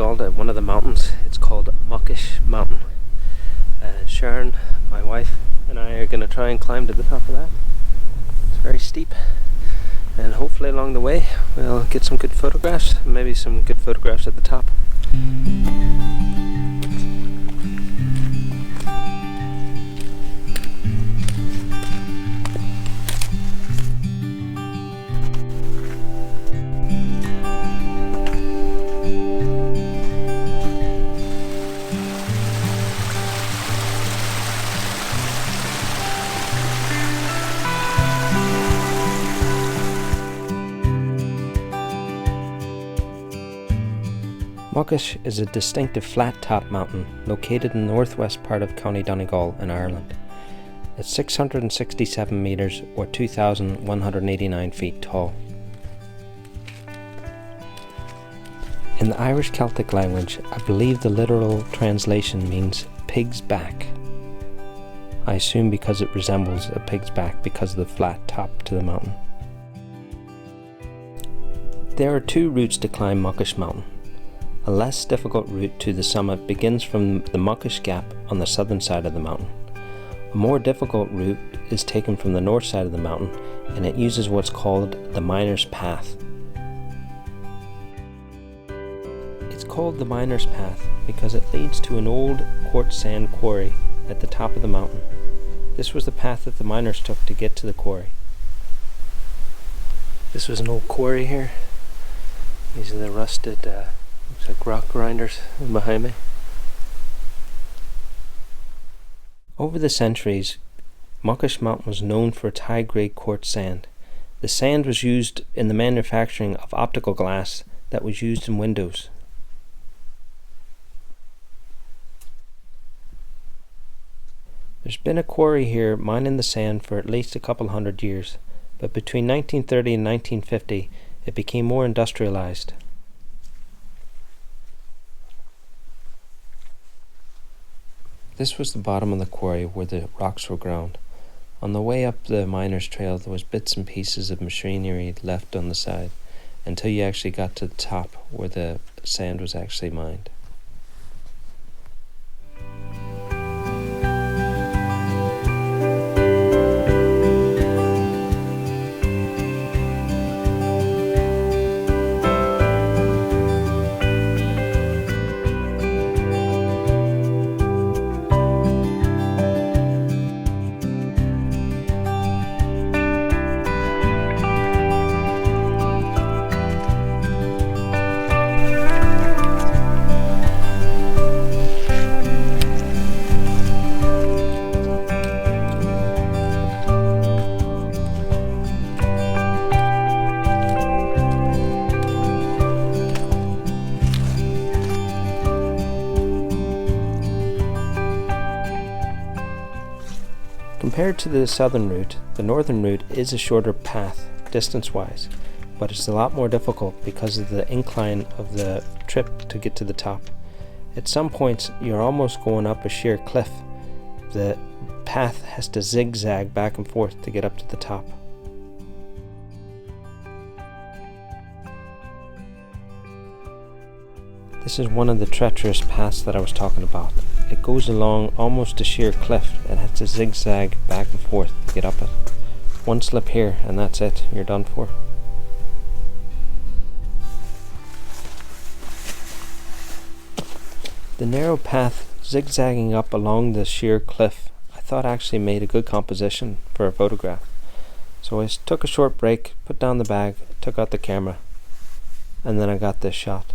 Donegal to one of the mountains. It's called Muckish Mountain. Sharon, my wife, and I are going to try and climb to the top of that. It's very steep, and hopefully along the way we'll get some good photographs, maybe some good photographs at the top. Muckish is a distinctive flat-top mountain located in the northwest part of County Donegal in Ireland. It's 667 metres or 2,189 feet tall. In the Irish Celtic language, I believe the literal translation means pig's back. I assume because it resembles a pig's back because of the flat top to the mountain. There are two routes to climb Muckish Mountain. A less difficult route to the summit begins from the Muckish Gap on the southern side of the mountain. A more difficult route is taken from the north side of the mountain, and it uses what's called the Miner's Path. It's called the Miner's Path because it leads to an old quartz sand quarry at the top of the mountain. This was the path that the miners took to get to the quarry. This was an old quarry here. These are the rusted looks like rock grinders behind me. Over the centuries, Muckish Mountain was known for its high-grade quartz sand. The sand was used in the manufacturing of optical glass that was used in windows. There's been a quarry here mining the sand for at least a couple hundred years, but between 1930 and 1950 it became more industrialized. This was the bottom of the quarry where the rocks were ground. On the way up the miners' trail there was bits and pieces of machinery left on the side until you actually got to the top where the sand was actually mined. Compared to the southern route, the northern route is a shorter path, distance-wise, but it's a lot more difficult because of the incline of the trip to get to the top. At some points, you're almost going up a sheer cliff. The path has to zigzag back and forth to get up to the top. This is one of the treacherous paths that I was talking about. It goes along almost a sheer cliff and has to zigzag back and forth to get up it. One slip here and that's it, you're done for. The narrow path zigzagging up along the sheer cliff I thought actually made a good composition for a photograph. So I took a short break, put down the bag, took out the camera, and then I got this shot.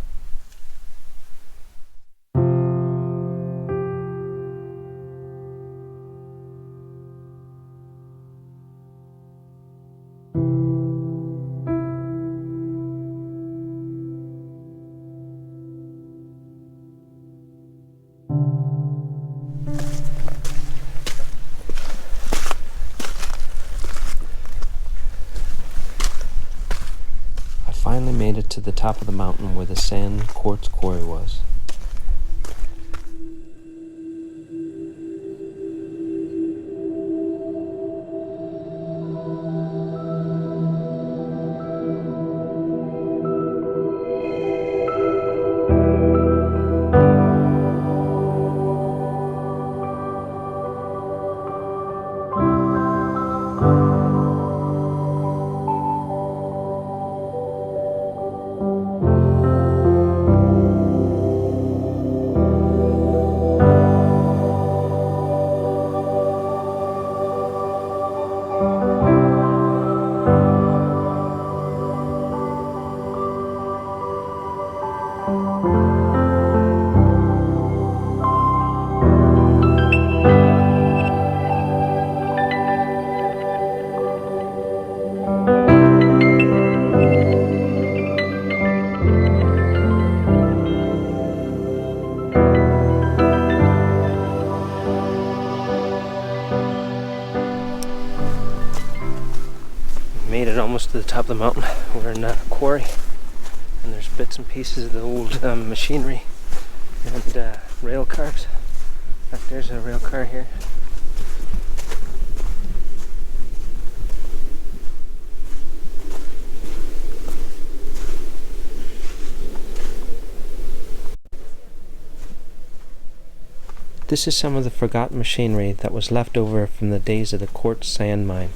Finally made it to the top of the mountain where the sand quartz quarry was. made it almost to the top of the mountain. We're in a quarry, and there's bits and pieces of the old machinery and rail cars. In fact, there's a rail car here. This is some of the forgotten machinery that was left over from the days of the quartz sand mine.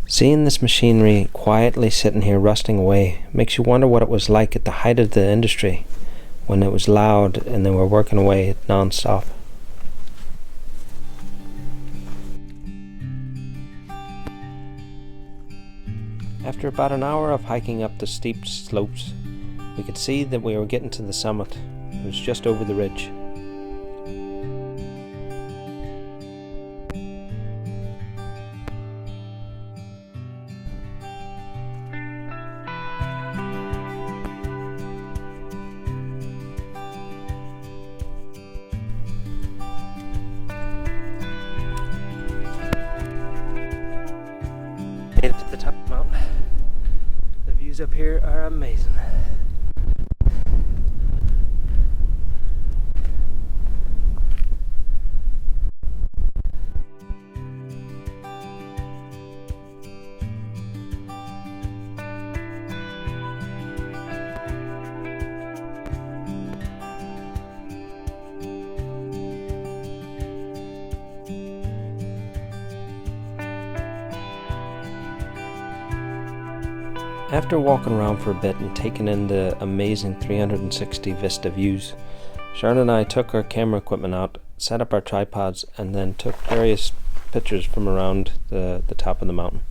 Seeing this machinery quietly sitting here rusting away makes you wonder what it was like at the height of the industry, when it was loud and they were working away non-stop. After about an hour of hiking up the steep slopes, we could see that we were getting to the summit. It was just over the ridge. Made it to the top of the mountain. The views up here are amazing. After walking around for a bit and taking in the amazing 360 vista views, Shawn and I took our camera equipment out, set up our tripods, and then took various pictures from around the top of the mountain.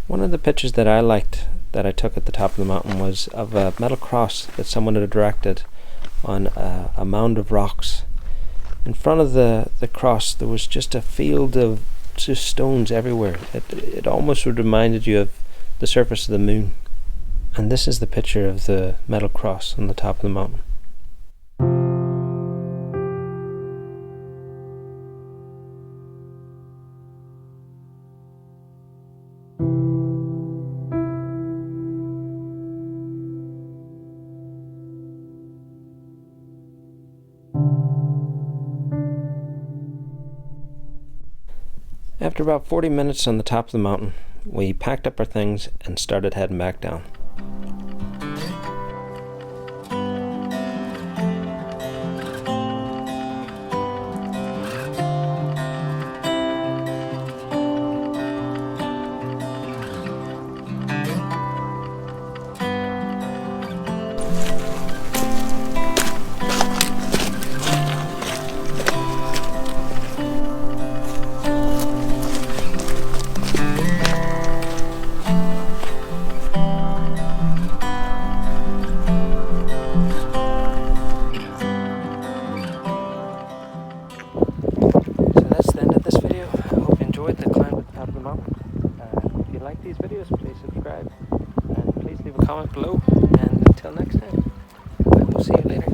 One of the pictures that I liked that I took at the top of the mountain was of a metal cross that someone had erected on a mound of rocks. In front of the cross there was just a field of just stones everywhere. It almost would reminded you of the surface of the moon. And this is the picture of the metal cross on the top of the mountain. After about 40 minutes on the top of the mountain, we packed up our things and started heading back down. If you like these videos, please subscribe and please leave a comment below, and until next time, I will see you later.